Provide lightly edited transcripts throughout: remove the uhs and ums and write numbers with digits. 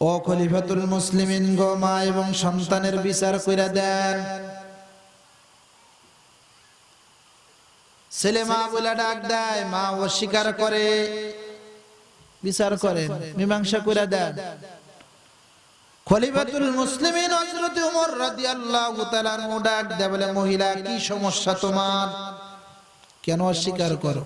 ও খলিফাতুল মুসলিমিন গো, মা এবং সন্তানের বিচার কইরা দেন। ছেলে মা বলে ডাক দেয়, মা অস্বীকার করে, বিচার করেন, মীমাংসা কইরা দেন। খলিফাতুল মুসলিমিন হযরত ওমর রাদিয়াল্লাহু তাআলা আনহু ডাক দেয়, বলে মহিলা কি সমস্যা তোমার, কেন অস্বীকার করো?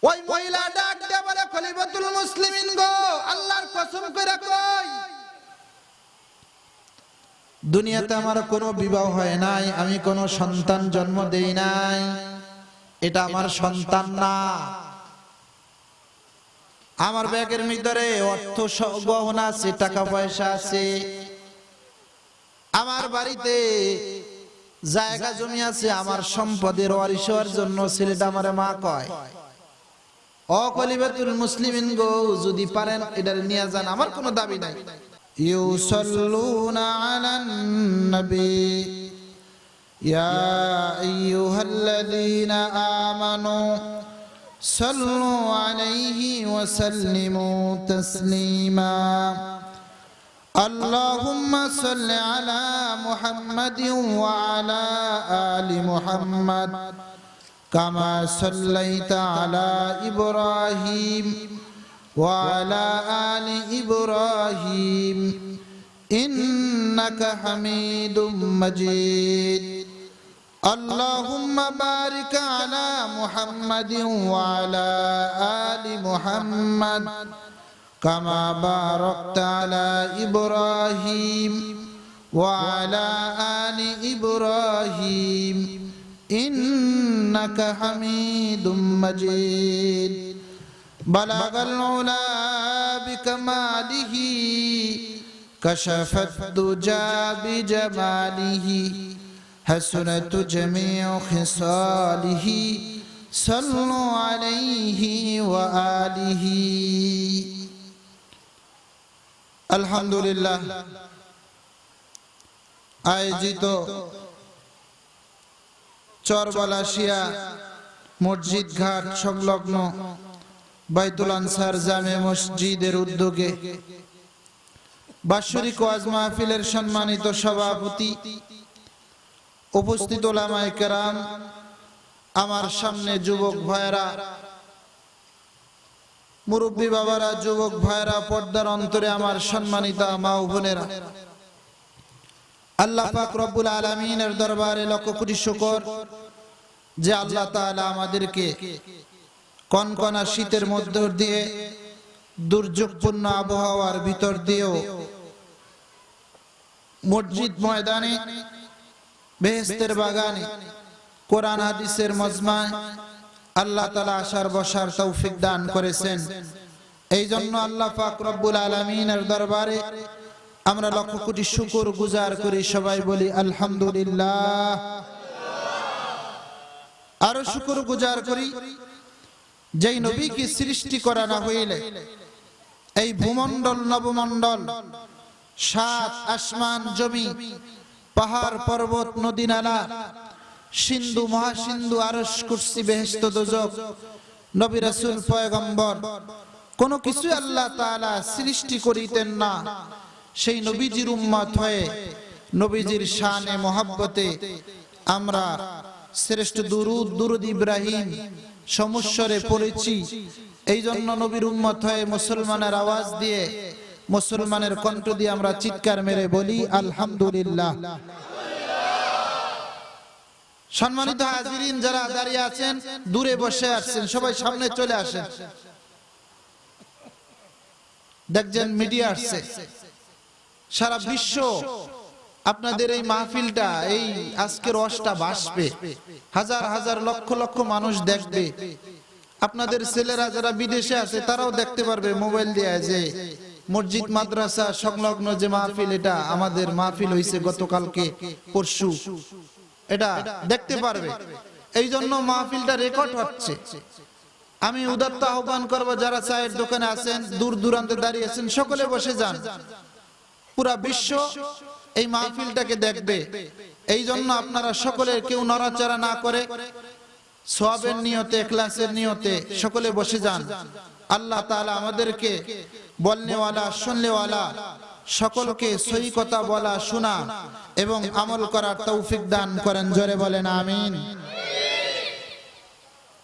ওই মহিলা ডাক দেয় বলে, খলিফাতুল মুসলিমিন গো, আল্লাহর কসম কইরা কই, দুনিয়াতে আমার কোনো বিবাহ হয় নাই, আমি কোনো সন্তান জন্ম দেই নাই, এটা আমার সন্তান না। আমার ব্যাগের ভিতরে অর্থ গহনা আছে, টাকা পয়সা আছে, আমার বাড়িতে জায়গা জমি আছে, আমার সম্পদের ওয়ারিশ হওয়ার জন্য ছেলেটা আমারে মা কয়। ও খলিফাতুল মুসলিমিন গো, যদি পারেন এটা নিয়ে যান, আমার কোনো দাবি নাই। ইউসাল্লুনা আলান নবী ইয়া আইয়ুহাল্লাযীনা আমানু সাল্লু আলাইহি ওয়া সাল্লিমু তাসলিমা। আল্লাহুম্মা সাল্লি আলা মুহাম্মাদিন ওয়া আলা আলি মুহাম্মাদ কামা সাল্লাইতা আলা ইব্রাহিম ওয়া আলা আলি ইব্রাহিম ইন্নাকা হামিদুম মাজিদ। আল্লাহুম্মা বারিক আলা মুহাম্মাদিন ওয়া আলা আলি মুহাম্মাদ কামা বারাকতা আলা ইব্রাহিম ওয়া আলা আলি ইব্রাহিম ইন্নাকা হামিদুম মাজিদ। বালাগাল উলা বিকামালিহি কাশাফাত দুজা বিজামালিহি হাসনাত জামিউ খিসালিহি সাল্লু আলাইহি ওয়া আলিহি। আলহামদুলিল্লাহ, আয়োজিত চরবালাশিয়া মসজিদ ঘাট সংলগ্ন বাইতুল আনসার জামে মসজিদের উদ্যোগে বাৎসরিক ওয়াজ মাহফিলের সম্মানিত সভাপতি, উপস্থিত উলামায়ে কেরাম, আমার সামনে যুবক ভাইরা, মুরব্বী বাবারা, যুবক ভাইরা, পর্দার অন্তরে আমার সম্মানিত মা ও বোনেরা, আল্লাহ পাক রব্বুল আলামিনের দরবারে লক্ষ কোটি শুকর যে আল্লাহ তাআলা আমাদেরকে কনকনা শীতের মধ্য দিয়ে, দুর্যোগপূর্ণ আবহাওয়ার ভিতর দিয়েও মসজিদ ময়দানে, বেহেশতের বাগানে, কোরআন হাদিসের মজমায় আল্লাহ তাআলা আসার বসার তৌফিক দান করেছেন। এই জন্য আল্লাহ পাক রব্বুল আলামিনের দরবারে আমরা লক্ষ কোটি শুকর গুজার করি, সবাই বলি আলহামদুলিল্লাহ। আরো শুকর গুজার করি যেই নবীকে সৃষ্টি করা না হইলে এই ভূমণ্ডল, নবমণ্ডল, সাত আসমান, জমি, পাহাড়, পর্বত, নদী, নালা, সিন্ধু, মহাসিন্ধু, আরশ, কুরসি, বেহেশত, দোজখ, নবী, রাসূল, পয়গম্বর কোনো কিছু আল্লাহ তাআলা সৃষ্টি করিতেন না। সেই নবীজির উম্মত হয়ে নবীজির শানে মহব্বতে আমরা শ্রেষ্ঠ দুরুদ ইব্রাহিম সমস্বরে পড়েছি। এই জন্য নবীর উম্মত হয়ে মুসলমানের আওয়াজ দিয়ে, মুসলমানের কণ্ঠ দিয়ে আমরা চিৎকার মেরে বলি আলহামদুলিল্লাহ। সম্মানিত হাজিরিন, যারা দাঁড়িয়ে আছেন, দূরে বসে আছেন, সবাই সামনে চলে আসেন। দেখছেন মিডিয়া আসছে, সারা বিশ্ব আপনাদের এই মাহফিলটা, এই আজকের ওয়াজটা ভাসবে, হাজার হাজার লক্ষ লক্ষ মানুষ দেখবে। আপনাদের ছেলেরা যারা বিদেশে আছে তারাও দেখতে পারবে মোবাইল দিয়ে যে মসজিদ মাদ্রাসা সংলগ্ন যে মাহফিল, এটা আমাদের মাহফিল হইছে গতকালকে পরশু, এটা দেখতে পারবে। এই জন্য মাহফিলটা রেকর্ড হচ্ছে। আমি উদাত্ত আহ্বান করব, যারা চায়ের দোকানে আছেন, দূর দূরান্তে দাঁড়িয়ে আছেন, সকলে বসে যান। পুরা বিশ্ব এই মাহফিলটাকে দেখবে। এই জন্য আপনারা সকলে কেউ নড়াচড়া না করে সওয়াবের নিয়তে, ইখলাসের নিয়তে সকলে বসে যান। আল্লাহ তাআলা আমাদেরকে বলনেওয়ালা শুননেওয়ালা সকলকে সহি কথা বলা শোনা এবং আমল করার তৌফিক দান করেন, জোরে বলেন আমিন।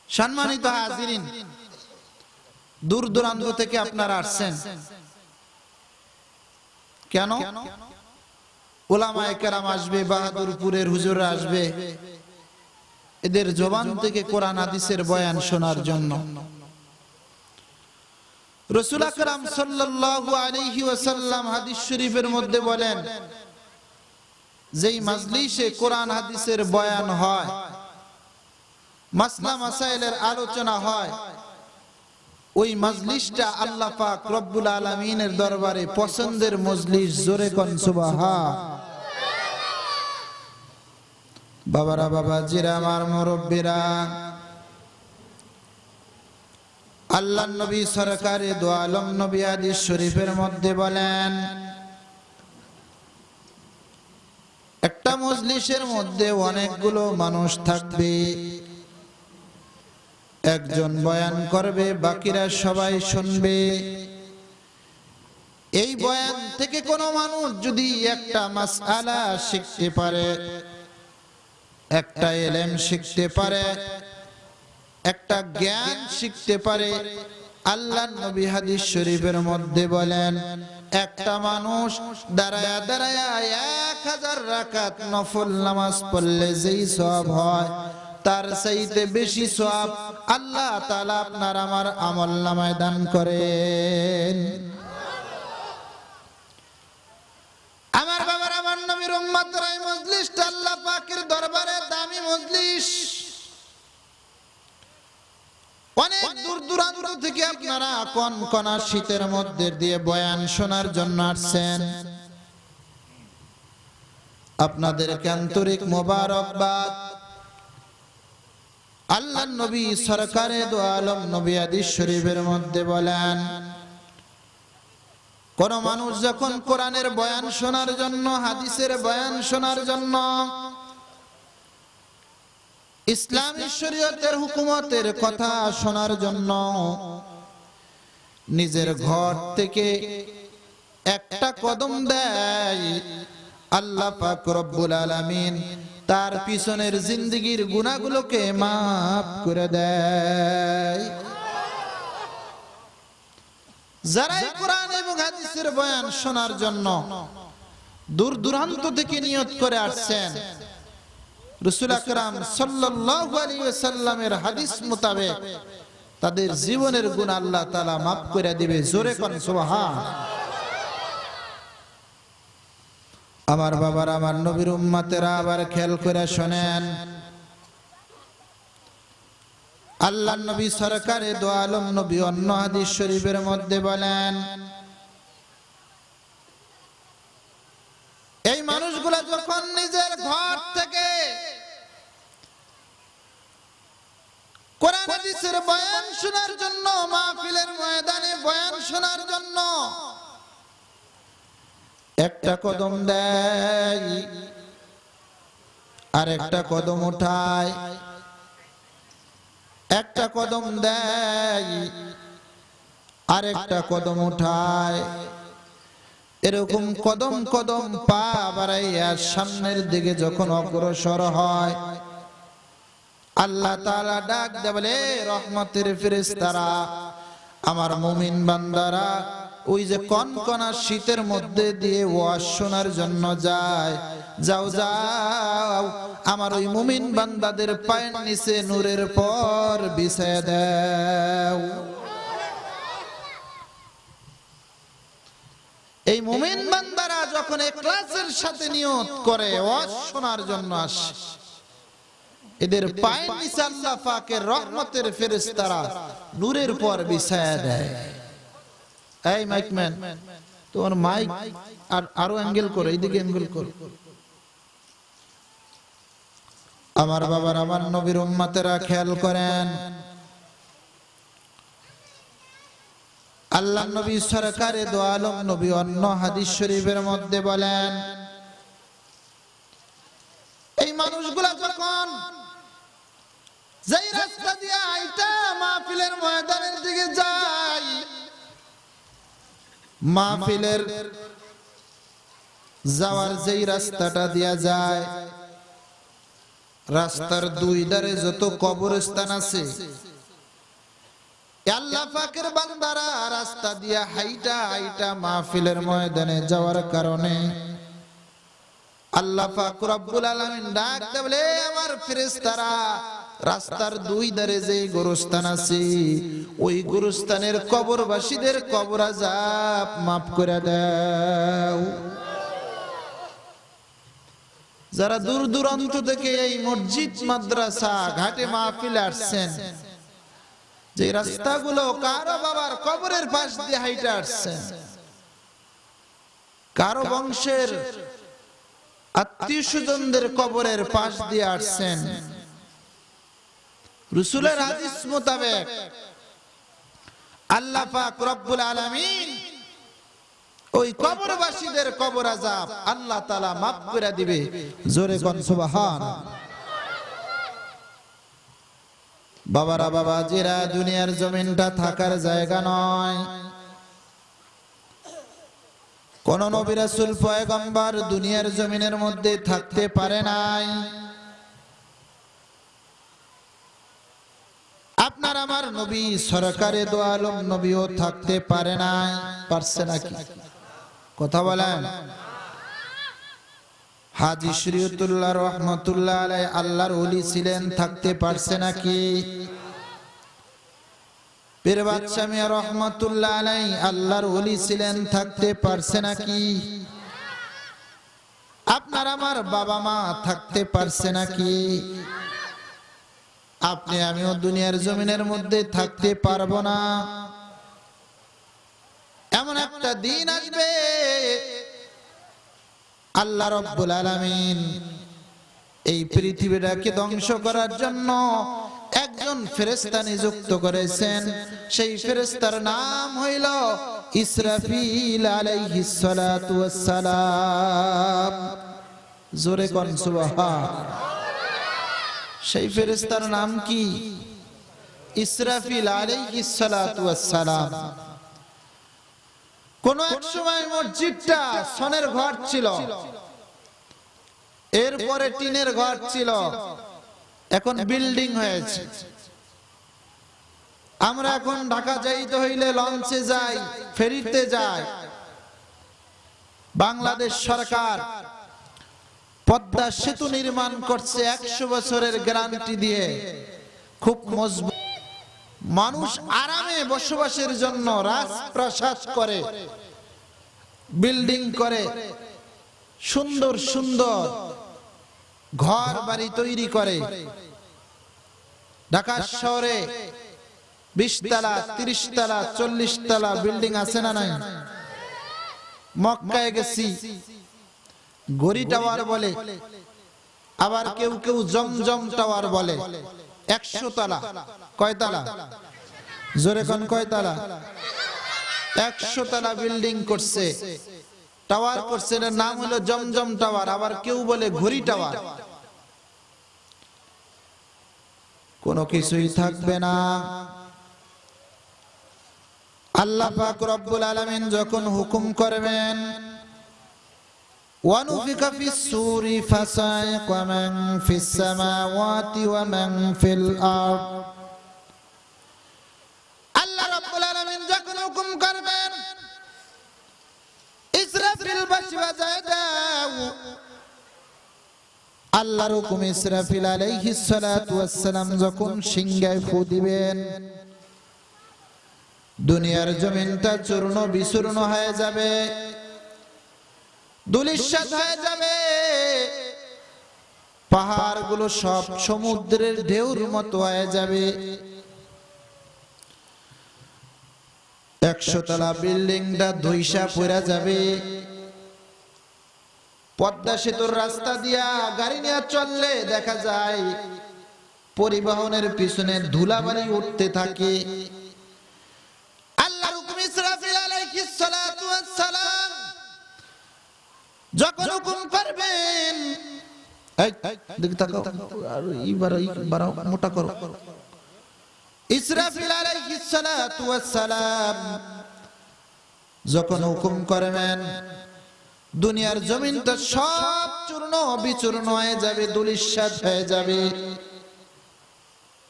সম্মানিত হাজিরিন, দূর দূরান্ত থেকে আপনারা আসছেন কেন? উলামায়ে কেরাম আসবে, বাহাদুরপুরের হুজুররা আসবে, এদের জবান থেকে কোরআন হাদিসের বয়ান শোনার জন্য। রাসূল আকরাম সাল্লাল্লাহু আলাইহি ওয়াসাল্লাম হাদিস শরীফের মধ্যে বলেন, যেই মাজলিসে কোরআন হাদিসের বয়ান হয়, মাসলা মাসাইলের আলোচনা হয়, ওই মাজলিসটা আল্লাহ পাক রব্বুল আলামিনের দরবারে পছন্দের মজলিস, জোরে কোন সুবহান। বাবারা, বাবাজিরা, আমার মুরব্বিরা, আল্লাহর নবী সরকারে দো আলম নবী হাদিস শরীফের মধ্যে বলেন, একটা মজলিসের মধ্যে অনেকগুলো মানুষ থাকবে, একজন বয়ান করবে, বাকিরা সবাই শুনবে। এই বয়ান থেকে কোনো মানুষ যদি একটা মাসআলা শিখতে পারে, একটা ইলম শিখতে পারে, একটা জ্ঞান শিখতে পারে, আল্লাহর নবী হাদিস শরীফের মধ্যে বলেন, একটা মানুষ দাঁড়ায়া দাঁড়ায়া 1000 রাকাত নফল নামাজ পড়লে যেই সওয়াব হয়, তার চাইতে বেশি সওয়াব আল্লাহ তাআলা আপনার আমার আমলনামায় দান করেন। আমার বাবার, আমার নবীর উম্মতরা, এই মজলিসটা আল্লাহ পাকের দরবারে দামি মজলিস। অনেক দূর দূরান্ত থেকে আপনারা কনকনা শীতের মধ্যে দিয়ে বয়ান শোনার জন্য আসছেন, আপনাদেরকে আন্তরিক মোবারকবাদ। আল্লাহর নবী সরকারে দো আলম নবী হাদিস শরীফের মধ্যে বলেন, কোন মানুষ যখন কোরআনের বয়ান শোনার জন্য, হাদিসের বয়ান শোনার জন্য, ইসলামী শরীয়তের হুকুমতের কথা শোনার জন্য নিজের ঘর থেকে একটা কদম দেয়, আল্লাহ পাক রব্বুল আলামিন তার পিছনের জিন্দেগীর গুনাহগুলোকে মাফ করে দেয়। যারা কোরআন এবং হাদিসের বয়ান শোনার জন্য দূর দূরান্ত থেকে নিয়ত করে আসছেন, রাসূল আকরাম সাল্লাল্লাহু আলাইহি ওয়াসাল্লামের হাদিস মোতাবেক তাদের জীবনের গুনাহ আল্লাহ তাআলা মাফ করে দিবে, জোরে কোন সুবহান। আমার বাবার, আমার নবীর উম্মতেরা, আবার খেয়াল করে শুনেন, আল্লাহর নবী সরকারে দো আলম নবী অন্য হাদিস শরীফের মধ্যে বলেন, এই মানুষগুলা যখন নিজের ঘর থেকে কোরআন হাদিসের বয়ান শোনার জন্য, মাহফিলের ময়দানে বয়ান শোনার জন্য একটা কদম দেয়, আর একটা কদম উঠায়, একটা কদম দেয়, আর একটা কদম উঠায়, এরকম কদম কদম পা বাড়াইয়া সামনের দিকে যখন অগ্রসর হয়, আল্লাহ তাআলা ডাক দেয়, বলে, রহমতের ফেরেশতারা, আমার মুমিন বান্দারা ওই যে কনকনা শীতের মধ্যে দিয়ে ওয়াজ শোনার জন্য যায়, যাও যাও, আমার ওই মুমিন বান্দাদের পায়ের নিচে নূরের পর বিছায়া দাও। এই মুমিন বান্দারা যখন ইখলাসের সাথে নিয়ত করে ওয়াজ শোনার জন্য আসে, এদের পায়ের নিচে আল্লাহ পাকের রহমতের ফেরেশতারা নূরের পর বিছায়া দেয়। এই মাইকম্যান, তোমার মাইক আর আরো অ্যাঙ্গেল করো, এইদিকে অ্যাঙ্গেল করো। আমার বাবার, আমার নবীর উম্মতেরা খেয়াল করেন, আল্লাহ নবী সরকারে দো আলম নবী অন্য হাদিস শরীফের মধ্যে বলেন, এই মানুষগুলা যখন যেই রাস্তা দিয়ে আইটা মাহফিলের ময়দানের দিকে যায়, মাহফিলের যাওয়ার যেই রাস্তাটা দিয়া যায়, রাস্তার দুই ধারে যত কবরস্থান আছে, আল্লাহ পাকের বান্দারা রাস্তা দিয়া হাইটা হাইটা মাহফিলের ময়দানে যাওয়ার কারণে আল্লাহ পাক রব্বুল আলামিন ডাক দেয়, বলে আমার ফেরেশতারা রাস্তার দুই ধারে যে গোরস্থান আছে ওই গোরস্থানের কবরবাসীদের কবর আযাব মাফ করে দাও। যারা দূর দূরান্ত থেকে এই মসজিদ মাদ্রাসা ঘাটে মাহফিলে আসছেন, যে রাস্তাগুলো কারো বাবার কবরের পাশ দিয়ে হাইটা আসছেন, কারো বংশের আত্মীয় স্বজনদের কবরের পাশ দিয়ে আসছেন, রাসূলের হাদিস মোতাবেক আল্লাহ পাক রব্বুল আলামিন ওই কবরবাসীদের কবর আযাব আল্লাহ তাআলা মাফ করে দিবে। জোরে কোন সুবহানাল্লাহ। বাবারা, বাবাজিরা, দুনিয়ার জমিনটা থাকার জায়গা নয়। কোন নবী রাসূল পয়গম্বর দুনিয়ার জমিনের মধ্যে থাকতে পারে নাই। আপনার আমার নবী সরকারে দো আলম নবীও থাকতে পারে নাই। পারছে নাকি? কথা বলেন। হাজী শরীয়তুল্লাহ রহমাতুল্লাহ আলাইহি আল্লাহর ওলি ছিলেন, থাকতে পারছে নাকি? পীর বাদশা মিয়া রহমাতুল্লাহ আলাইহি আল্লাহর ওলি ছিলেন, থাকতে পারছে নাকি? আপনার আমার বাবা মা থাকতে পারছে নাকি? আপনি আমিও দুনিয়ার জমিনের মধ্যে থাকতে পারবো না। এমন একটা দিন আসবে আল্লাহ রাব্বুল আলামিন এই পৃথিবীটাকে ধ্বংস করার জন্য একজন ফেরেশতা নিযুক্ত করেছেন। সেই ফেরেশতার নাম হইল ইসরাফিল আলাইহিস সালাতু ওয়াস সালাম। জোরে কোন সুবহানাল্লাহ। সেই ফেরেশতার নাম কি? ইসরাফিল আলাইহিস সালাতু ওয়াস সালাম। কোন এক সময় মসজিদটা সনের ঘর ছিল, এরপরে টিনের ঘর ছিল, এখন বিল্ডিং হয়েছে। আমরা এখন ঢাকা যাইতে হইলে লঞ্চে যাই, ফেরিতে যাই। বাংলাদেশ সরকার পদ্মা সেতু নির্মাণ করছে 100 বছরের গ্যারান্টি দিয়ে, খুব মজবুত। মানুষ আরামে বসবাসের জন্য রাজপ্রাসাদ করে, বিল্ডিং করে, সুন্দর সুন্দর ঘর বাড়ি তৈরি করে। ঢাকা শহরে 20 তলা, 30 তলা, 40 তলা বিল্ডিং আছে না নাই? মক্কায় গেছি, গড়ি টাওয়ার বলে, আবার কেউ কেউ জমজম টাওয়ার বলে। 100 তলা। কয় তলা? জোরে কোন কয় তলা? 100 তলা বিল্ডিং করছে, টাওয়ার করছে। এর নাম হলো জমজম টাওয়ার, আবার কেউ বলে ঘড়ি টাওয়ার। কোনো কিছুই থাকবে না। আল্লাহ পাক রব্বুল আলামিন যখন হুকুম করবেন, ওয়ানুফিকা ফিস সূরি ফাসাইকা মান ফিস সামাওয়াতি ওয়া মান ফিল আরদ। আল্লাহ রাব্বুল আলামিন যখন হুকুম করবেন, ইসরাফিল বাঁশি বাজায় দাও। আল্লাহর হুকুম ইসরাফিল আলাইহিস সালাতু ওয়াস সালাম যখন সিংহায় ফু দিবেন, দুনিয়ার জমিনটা চূর্ণ বিচূর্ণ হয়ে যাবে, ধূলিসাৎ হয়ে যাবে। পাহাড়গুলো সব সমুদ্রের ঢেউর মতো হয়ে যাবে। 100 তলা বিল্ডিংটা ধুইসা পড়ে যাবে। পদ্মা সেতুর রাস্তা দিয়া গাড়ি নিয়ে চললে দেখা যায় পরিবহনের পিছনে ধুলাবালি উঠতে থাকে। আল্লাহর হুকুম ইসরাফিল আলাইহিস সালাতু ওয়াস সালাম যখন হুকুম করবেন, এই দিকে তাকাও, আর এইবার মোটা করো। ইসরাফিল আলাইহিস সালাতু ওয়াস সালাম যখন হুকুম করবেন, 100 তলা বিল্ডিংটা ধুইসা পড়ে যাবে। পদ্মা সেতুর রাস্তা দিয়া গাড়ি নিয়ে চললে দেখা যায় পরিবহনের পিছনে ধুলাবালি উঠতে থাকে। আল্লাহর হুকুম ইসরাফিল আলাইহিস সালাতু ওয়াস সালাম যখন হুকুম করবেন, যখন হুকুম করবেন দুনিয়ার জমিনটা সব চূর্ণ বিচূর্ণ হয়ে যাবে, ধূলিসাৎ হয়ে যাবে,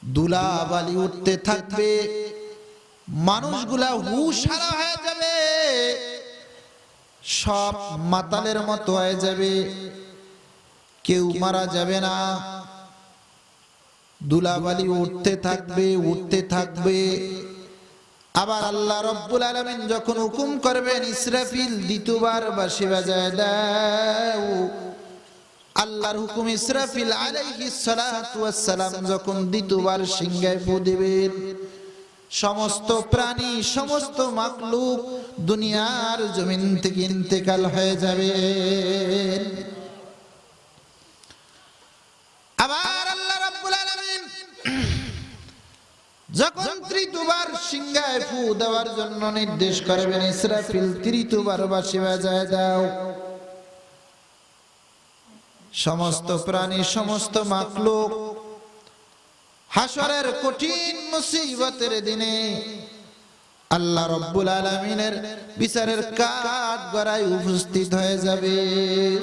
ধুলাবালি উঠতে থাকবে, মানুষগুলা হুঁশ হারা হয়ে যাবে, সব মাতালের মতো হয়ে যাবে, কেউ মারা যাবে না, ধুলাবালি উঠতে থাকবে উঠতে থাকবে। আবার আল্লাহ রব্বুল আলামিন যখন হুকুম করবেন ইসরাফিল দ্বিতীয়বার বাঁশি বাজায় দাও, আল্লাহর হুকুম ইসরাফিল আলাইহিস সালাতু ওয়াস সালাম যখন দ্বিতীয়বার সিংহায় ফু দিবেন, সমস্ত প্রাণী সমস্ত মাখলুক দুনিয়ার জমিন থেকে ইন্তেকাল হয়ে যাবে। আবার আল্লাহ রাব্বুল আলামিন যখন তৃতীয়বার সিংহায় ফু দেওয়ার জন্য নির্দেশ করবেন ইসরাফিল তৃতীয়বার বাঁশি বাজায় দাও, সমস্ত প্রাণী সমস্ত মাখলুক হাসরের কঠিন মুসিবতের দিনে আল্লাহ রব্বুল আলামিনের বিচারের কাঠ গড়ায় উপস্থিত হয়ে যাবে।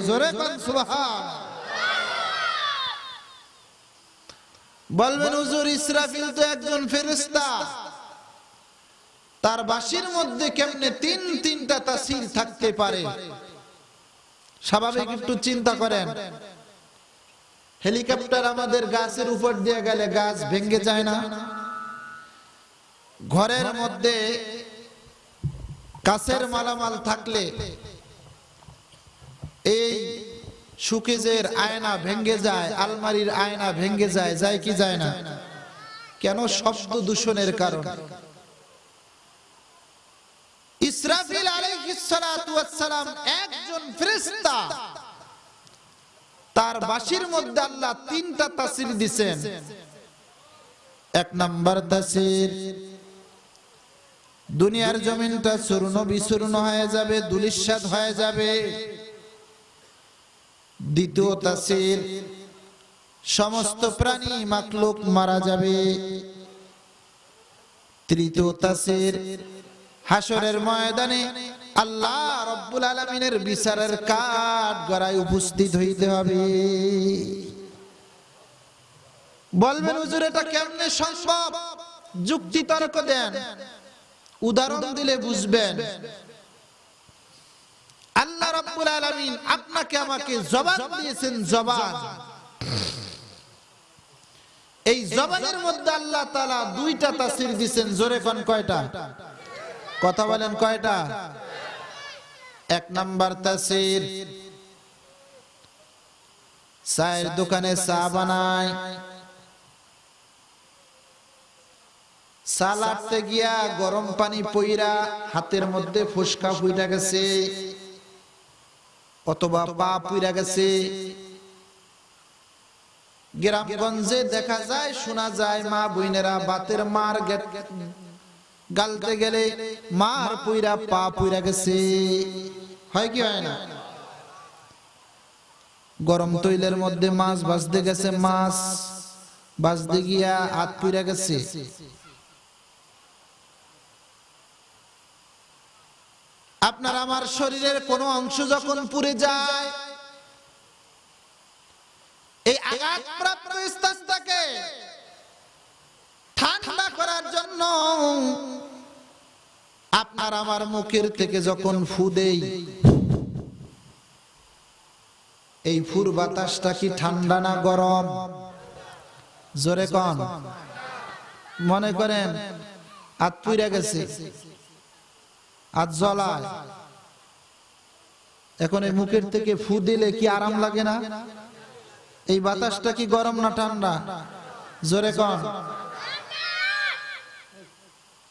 জোরে কোন সুবহানাল্লাহ। বলবেন হুজুর ইসরাফিল তো একজন ফেরেশতা, তার বাঁশির মধ্যে কেমনে তিনটা তাসির থাকতে পারে? স্বাভাবিক একটু চিন্তা করেন, হেলিকপ্টার আমাদের গাছের উপর দিয়ে গেলে গাছ ভেঙে যায় না? ঘরের মধ্যে কাছের মালামাল থাকলে এই সুকেজের আয়না ভেঙে যায়, আলমারির আয়না ভেঙে যায়, যায় কি যায় না? কেন? শব্দ দূষণের কারণে। ইসরাফিল আলাইহিস সালাতু ওয়াস সালাম একজন ফেরেশতা, তার বাঁশির মধ্যে আল্লাহ তিনটা তাসির দিবেন। এক নাম্বার তাসির, দুনিয়ার জমিনটা চূর্ণ বিচূর্ণ হয়ে যাবে, ধূলিসাৎ হয়ে যাবে। দ্বিতীয় তাসির, সমস্ত প্রাণী মাখলুক মারা যাবে। তৃতীয় তাসির, হাসরের ময়দানে আল্লাহ রব্বুল আলামিনের বিচারের কাঠ গড়ায় উপস্থিত হইতে হবে। বলবেন হুজুর এটা কেমনে সম্ভব? যুক্তি তর্ক দেন, উদাহরণ দিলে বুঝবেন। আল্লাহ রাব্বুল আলামিন আপনাকে আমাকে জবান দিয়েছেন, জবান। এই জবানের মধ্যে আল্লাহ তাআলা দুইটা তাসির দিবেন। জোরে কোন কয়টা? কথা বলেন কয়টা? এক নাম্বার তাসির, চায়ের দোকানে চা বানায়, চা লাটতে গিয়া গরম পানি পইরা হাতের মধ্যে ফুসকা ফুইটা গেছে অথবা পা পুইরা গেছে। গ্রামগঞ্জে দেখা যায়, শোনা যায়, মা বোনেরা বাতের মার গালতে গেলে মার পুইরা পা পুইরা গেছে। হয় কি হয় না? গরম তৈলের মধ্যে মাছ ভাজতে গেছে, মাছ ভাজতে গিয়া হাত পুইরা গেছে। আপনার আমার শরীরের কোন অংশ যখন পুড়ে যায়, এই আঘাতপ্রাপ্ত স্থানটাকে ঠান্ডা করার জন্য আপনার আমার মুখের থেকে যখন ফু দেই, এই ফুর বাতাসটা কি ঠান্ডা না গরম? জোরে কোন। মনে করেন হাত পুড়ে গেছে, হাত জ্বলায়, এখন এই মুখের থেকে ফু দিলে কি আরাম লাগে না? এই বাতাসটা কি গরম না ঠান্ডা? জোরে কোন।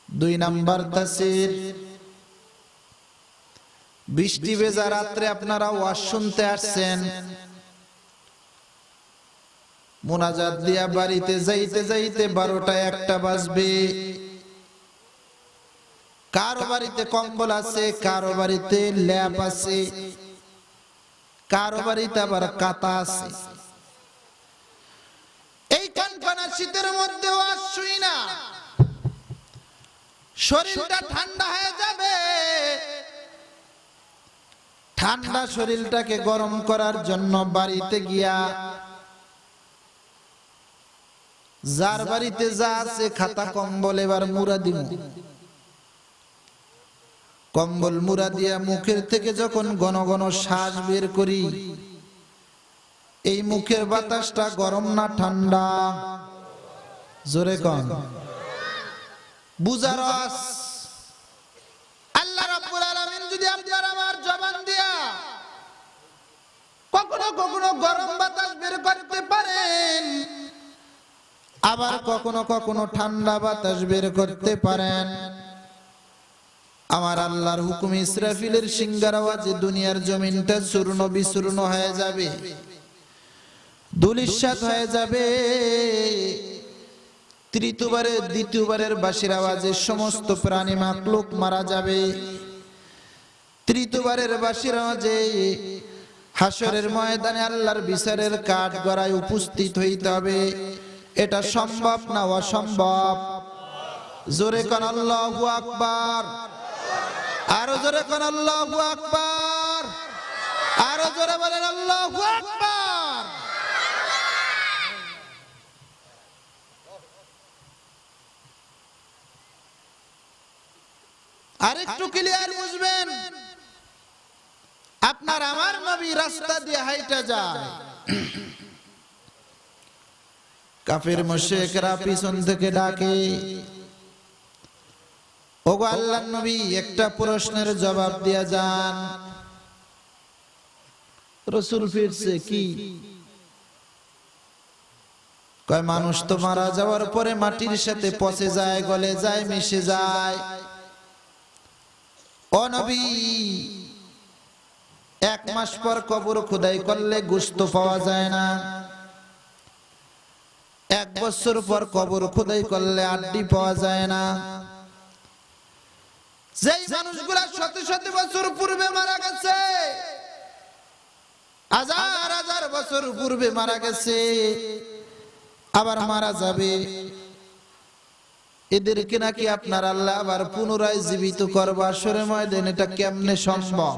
দুই নাম্বার তাসির, বৃষ্টি ভেজা রাত্রে আপনারা ওয়াজ শুনতে আসছেন, মুনাজাত দিয়া বাড়িতে যাইতে যাইতে 12টা 1টা বাজবে। কারো বাড়িতে কম্বল আছে, কারো বাড়িতে ল্যাপ আছে, কারো বাড়িতে আবার কাঁথা আছে। এই কনকনা শীতের মধ্যে ওয়াজ শুনি না, শরীরটা ঠান্ডা হয়ে যাবে। ঠান্ডা শরীরটাকে গরম করার জন্য বাড়িতে গিয়া যার বাড়িতে যা আছে খাতা কম্বল এবার মুড়া দিব। কম্বল মুড়া দিয়া মুখের থেকে যখন ঘন ঘন শ্বাস বের করি, এই মুখের বাতাসটা গরম না ঠান্ডা? জোরে কন। বুঝার আস আল্লাহ রাব্বুল আলামিন যদি আপনার আমার জবান দিয়া কখনো কখনো গরম বাতাস বের করতে পারেন, আবার কখনো কখনো ঠান্ডা বাতাস বের করতে পারেন, আমার আল্লাহর হুকুম ইসরাফিলের সিংহার আওয়াজে দুনিয়ার জমিনটা চূর্ণ বিচূর্ণ হয়ে যাবে, ধূলিসাৎ হয়ে যাবে। তৃতীয়বারের দ্বিতীয়বারের বাঁশির আওয়াজে সমস্ত প্রাণী মাখলুক মারা যাবে। তৃতীয়বারের বাঁশির আওয়াজে হাসরের ময়দানে আল্লাহর বিচারের কাঠ গড়ায় উপস্থিত হইতে হবে। এটা সম্ভব না অসম্ভব? জোরে কোন আল্লাহু আকবার। আরো জোরে কোন আল্লাহু আকবার। আরো জোরে বলেন আল্লাহু আকবার। আরেকটু ক্লিয়ার বুঝবেন, আপনার আমার নবী রাস্তা দিয়ে হাইটা যায়, কাফের মুশরিকরা পিছন থেকে ডাকে, ওগো আল্লাহর নবী একটা প্রশ্নের জবাব দিয়া যান। রাসূল ফিরছে কি কয়, মানুষ তো মারা যাওয়ার পরে মাটির সাথে পচে যায়, গলে যায়, মিশে যায়। ও নবী, 1 মাস পর কবর খোদাই করলে গোশত পাওয়া যায় না, 1 বছর পর কবর খোদাই করলে আড্ডি পাওয়া যায় না। যেই মানুষগুলা শত শত বছর পূর্বে মারা গেছে, হাজার হাজার বছর পূর্বে মারা গেছে, আবার মারা যাবে, এদেরকে নাকি আপনার আল্লাহ আবার পুনরায় জীবিত করবে হাশরের ময়দানে। এটা কেমনে সম্ভব?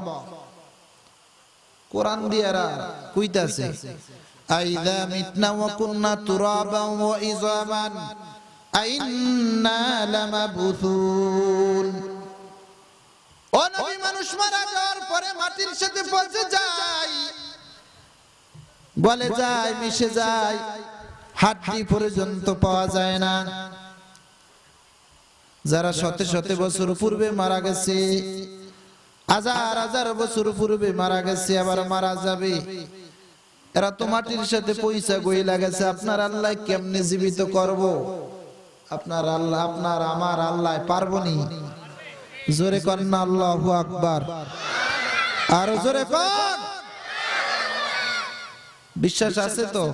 কোরআন দিয়ারা কইতাছে, আইযা মিতনা ওয়া কুননা তুরাবান ওয়া ইযামান আইন্না লামাবুসুন। ও নবী, মানুষ মারা যাওয়ার পরে মাটির সাথে পচে যায়, গলে যায়, মিশে যায়, হাড্ডি পর্যন্ত পাওয়া যায় না। যারা শত শত বছর পূর্বে মারা গেছে, হাজার হাজার বছর পূর্বে মারা গেছে, আবার মারা যাবে, এরা তো মাটির সাথে পয়সা গইলা গেছে। আপনার আল্লাহ কেমনে জীবিত করব? আপনার আল্লাহ, আপনার আমার আল্লাহ পারবনি? জোরে কর না আল্লাহু আকবার। আরো জোরে কর। বিশ্বাস আছে তো?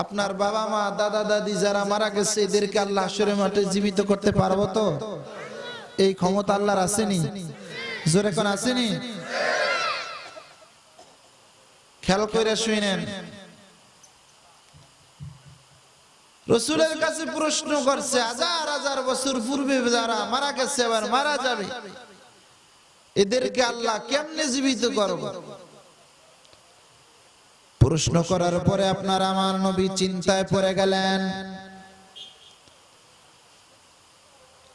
আপনার বাবা মা দাদা দাদি যারা মারা গেছে, এদেরকে আল্লাহ হাশরের মাঠে জীবিত করতে পারবো তো? এই ক্ষমতা আল্লাহর আসেনি? জোরে কোন আসেনি? খেয়াল করে শুনেন, রাসূলের কাছে প্রশ্ন করছে, হাজার হাজার বছর পূর্বে যারা মারা গেছে, আবার মারা যাবে, এদেরকে আল্লাহ কেমনে জীবিত করবে? প্রশ্ন করার পরে আপনার আমার নবী চিন্তায় পড়ে গেলেন।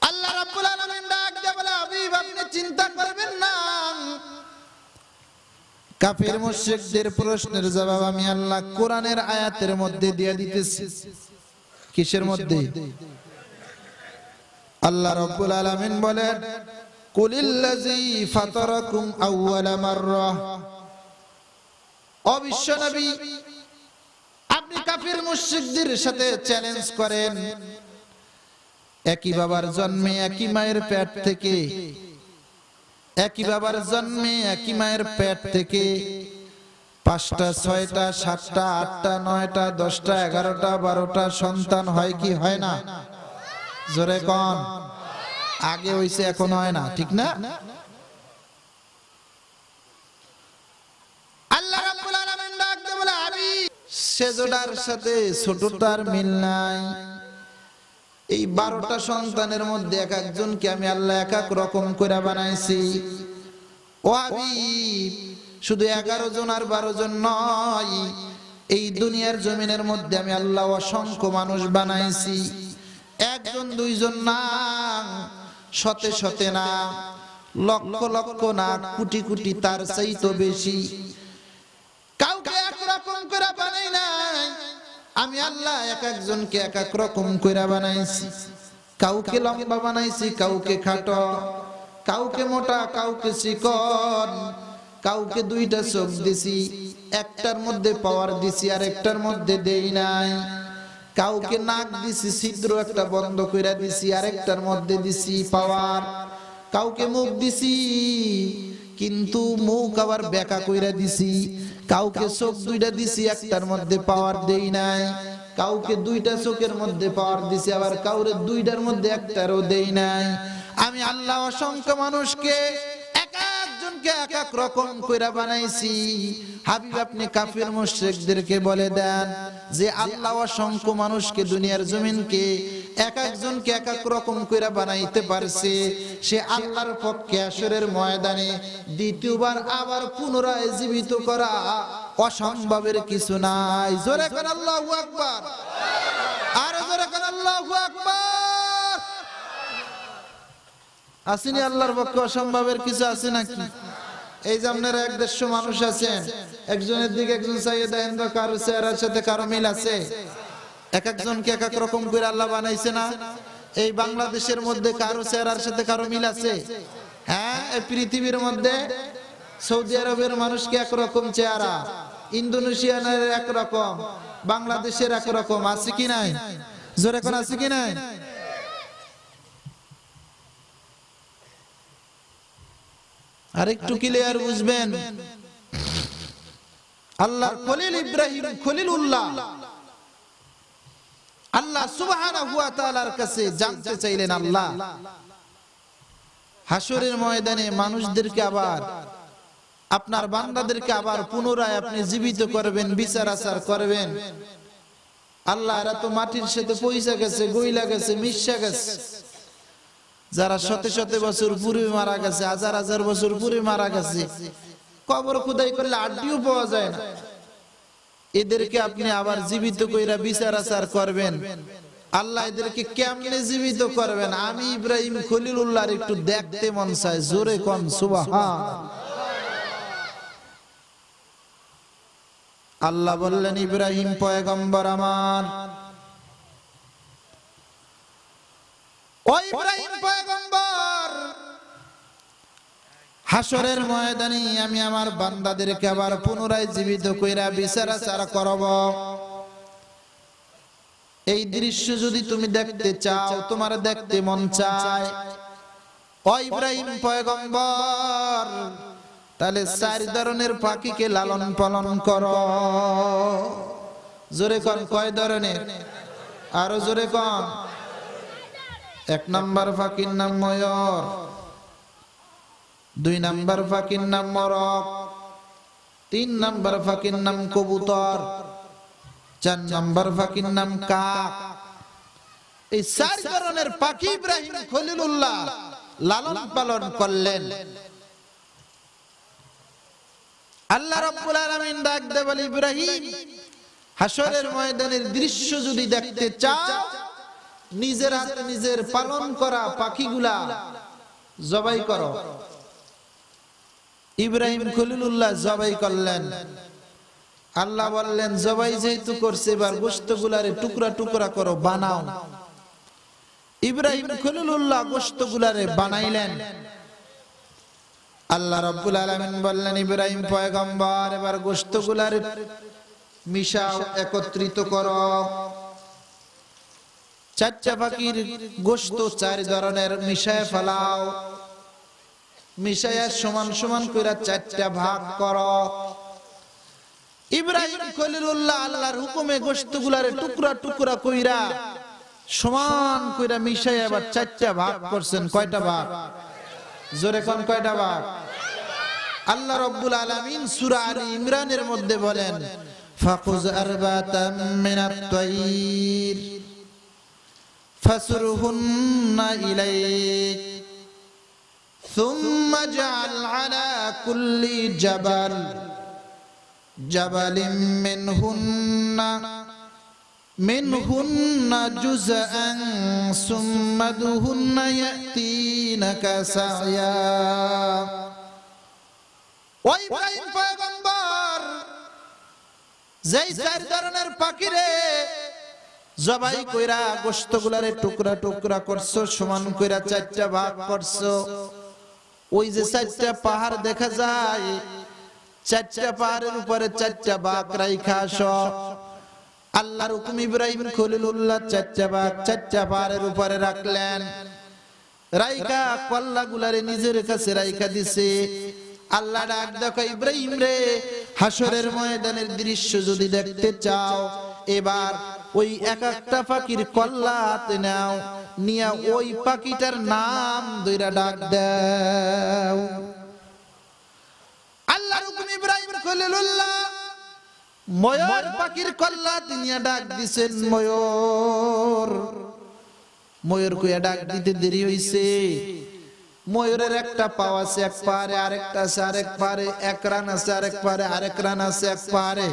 আল্লাহ রাব্বুল আলামিন ডাক দিয়ে বলে, হাবিব আপনি চিন্তা করবেন না, কাফির মুশরিকদের প্রশ্নের জবাব আমি আল্লাহ কোরআনের আয়াতের মধ্যে দিয়ে দিতেছি। কিসের মধ্যে? আল্লাহ রাব্বুল আলামিন বলেন, কুলিল্লাযী ফাতারাকুম আউওয়ালা মাররাহ। ও বিশ্ব নবী, আপনি কাফির মুশরিকদের সাথে চ্যালেঞ্জ করেন, একই বাবার জন্মে একই মায়ের পেট থেকে, একই বাবার জন্মে একই মায়ের পেট থেকে 5টা 6টা 7টা 8টা 9টা 10টা 11টা 12টা সন্তান হয় কি হয় না? জোরে কোন। আগে হইছে, এখন হয় না, ঠিক না? আল্লাহ রাব্বুল আলামিন ডাক দিয়ে বলে, হাবিব সেজদার সাথে ছোটটার মিল নাই, এই 12টা সন্তানের মধ্যে এক একজনকে আমি আল্লাহ এক এক রকম করে বানাইছি। ও হাবিব, শুধু 11 জন আর 12 জন নয়, এই দুনিয়ার জমিনের মধ্যে আমি আল্লাহ অসংখ্য মানুষ বানাইছি। একজন দুইজন না, শতে শতে না, লক্ষ লক্ষ না, কোটি কোটি, তার চাইতো বেশি। কাউকে একরকম করে বানাই নাই, আমি আল্লাহ এক একজনকে এক এক রকম করে বানাইছি। কাউকে লম্বা বানাইছি, কাউকে খাটো, কাউকে মোটা, কাউকে চিকন, কাউকে 2টা চোখ দিছি, একটার মধ্যে পাওয়ার দিছি আর একটার মধ্যে দেই নাই। কাউকে নাক দিছি, ছিদ্র একটা বন্ধ কইরা দিছি আর একটার মধ্যে দিছি পাওয়ার। কাউকে মুখ দিছি, কিন্তু মুখ আবার বেকা কইরা দিছি। কাউকে চোখ 2টা দিছি, একটার মধ্যে পাওয়ার দেই নাই। কাউকে 2টা চোখের মধ্যে পাওয়ার দিছি, আবার কাউরে 2টার মধ্যে একটারও দেই নাই। আমি আল্লাহ অসংখ্য মানুষকে এক একজনকে এক এক রকম কইরা বানাইছি। হাবিব, আপনি কাফির মুশরিকদেরকে বলে দেন যে আল্লাহ অসংখ্য মানুষকে, দুনিয়ার জমিনকে এক একজনকে এক এক রকম কইরা বানাইতে পারছে, সে আল্লাহর পক্ষে হাশরের ময়দানে দ্বিতীয়বার আবার পুনরায় জীবিত করা অসম্ভবের কিছু নাই। জোরে করে আল্লাহু আকবার, আর জোরে করে আল্লাহু আকবার। আসেনি আল্লাহর পক্ষে অসম্ভবের কিছু আছে নাকি? এই যে আপনারা 150 মানুষ আছেন, একজনের দিকে একজন চাইয়ে দেখেন তো কারো চেহারার সাথে কারো মিল আছে? এক একজনকে এক এক রকম করে আল্লাহ বানাইছে না? এই বাংলাদেশের মধ্যে কারো চেহারার সাথে কারো মিল আছে? হ্যাঁ, এই পৃথিবীর মধ্যে সৌদি আরবের মানুষকে একরকম চেহারা, ইন্দোনেশিয়ানের একরকম, বাংলাদেশের একরকম, আছে কি নাই? জোরে কোন আছে কি নাই? আরেকটু ক্লিয়ার বুঝবেন, আল্লাহর খলিল ইব্রাহিম খলিলুল্লাহ আল্লাহ সুবহানাহু ওয়া তাআলার কাছে জানতে চাইলেন, আল্লাহ হাশরের ময়দানে মানুষদেরকে আবার, আপনার বান্দাদেরকে আবার পুনরায় আপনি জীবিত করবেন, বিচার আচার করবেন। আল্লাহ, এরা তো মাটির সাথে পয়সা গেছে, গইলা গেছে, মিশা গেছে। যারা শত শত বছর পূর্বে মারা গেছে, হাজার হাজার বছর পূর্বে মারা গেছে, কবর খুদাই করলে আড্ডিও পাওয়া যায় না। এদেরকে আপনি আবার জীবিত কইরা বিচার আচার করবেন। আল্লাহ এদেরকে কেমনে জীবিত করবেন? আমি ইব্রাহিম খলিলুল্লাহর একটু দেখতে মন চায়। জোরে কোন সুবহান। আল্লাহ বললেন, ইব্রাহিম পয়গম্বর আমার, ও ইব্রাহিম পয়গম্বর, হাশরের ময়দানে আমি আমার বান্দাদেরকে আবার পুনরায় জীবিত কইরা বিচার আচার করব। এই দৃশ্য যদি তুমি দেখতে চাও, তোমার দেখতে মন চায়, ও ইব্রাহিম পয়গম্বর, তাহলে 4 ধরনের পাখিকে লালন পালন করো। জোরে কোন, কয় ধরনের? আরো জোরে কোন। 1 নাম্বার পাখির নাম ময়ূর, 2 নাম্বার পাখির নাম মরক, 3 নাম্বার পাখির নাম কবুতর, 4 নাম্বার পাখির নাম কাক। এই 4 ধরনের পাখি ইব্রাহিম খলিলুল্লাহ লালন পালন করলেন। আল্লাহ রাব্বুল আলামিন ডাক দিয়ে বলে, ইব্রাহিম, হাশরের ময়দানের দৃশ্য যদি দেখতে চাও, নিজের হাতে নিজের পালন করা পাখিগুলা জবাই করো। ইব্রাহিম খলিলুল্লাহ জবাই করলেন। আল্লাহ বললেন, জবাই যেহেতু করছে, এবার গোশতগুলারে টুকরা টুকরা করো, বানাও। ইব্রাহিম খলিলুল্লাহ গোশতগুলারে বানাইলেন। আল্লাহ রাব্বুল আলামিন বললেন, ইব্রাহিম পয়গম্বর, এবার গোশতগুলারে মিশাও, একত্রিত করো। 4টা পাখির গোশত 4 ধরনের মিশায় ফেলাও, মিশায়া সমান সমান কইরা 4টা ভাগ করো। ইব্রাহিম খলিলুল্লাহ আল্লাহর হুকুমে গোশতগুলারে টুকরা টুকরা কইরা সমান কইরা মিশায়া আবার 4টা ভাগ করছেন। কয়টা ভাগ? জোরে কোন, কয়টা ভাগ? আল্লাহ রাব্বুল আলামিন সূরা আলে ইমরানের মধ্যে বলেন, ফাকুজ আরবাতাম মিনাত তাইর ফাসুরহুন্না ইলাইক ثم اجعل على كل جبل منهن جزءا ثم ادعهن يأتينك سعيا। ও ইব্রাহিম পয়গম্বর, যেই চার ধরনের পাখিরে জবাই কইরা গোশতগুলারে টুকরা টুকরা করছো, সমান কইরা চারটা ভাগ করছো, ওই যে চারটা পাহাড় দেখা যায়, চারটা পাহাড়ের উপরে চারটা ভাগ রাইখা আসো। আল্লাহর হুকুম ইব্রাহিম খলিলুল্লাহ চারটা পাহাড়ের উপরে রাখলেন। রাইখা কল্লাগুলারে নিজের কাছে রাইখা দিছে। আল্লাহ ডাক দেখো, ইব্রাহিম রে, হাসরের ময়দানের দৃশ্য যদি দেখতে চাও, এবার ওই এক একটা পাখির কল্লা হাতে নাও, নিয়া ওই পাখিটার নাম ধইরা ডাক দাও। আল্লাহর হুকুম ইব্রাহিম খলিলুল্লাহ ময়ূর পাখির কল্লা নিয়া ডাক দিছেন ময়ূর। ময়ূর কইয়া ডাক দিতে দেরি হইছে। ময়ূরের একটা পাও আছে এক পারে, আরেকটা আছে আরেক পারে, এক রান আছে আরেক পারে, আরেক রান আছে এক পারে,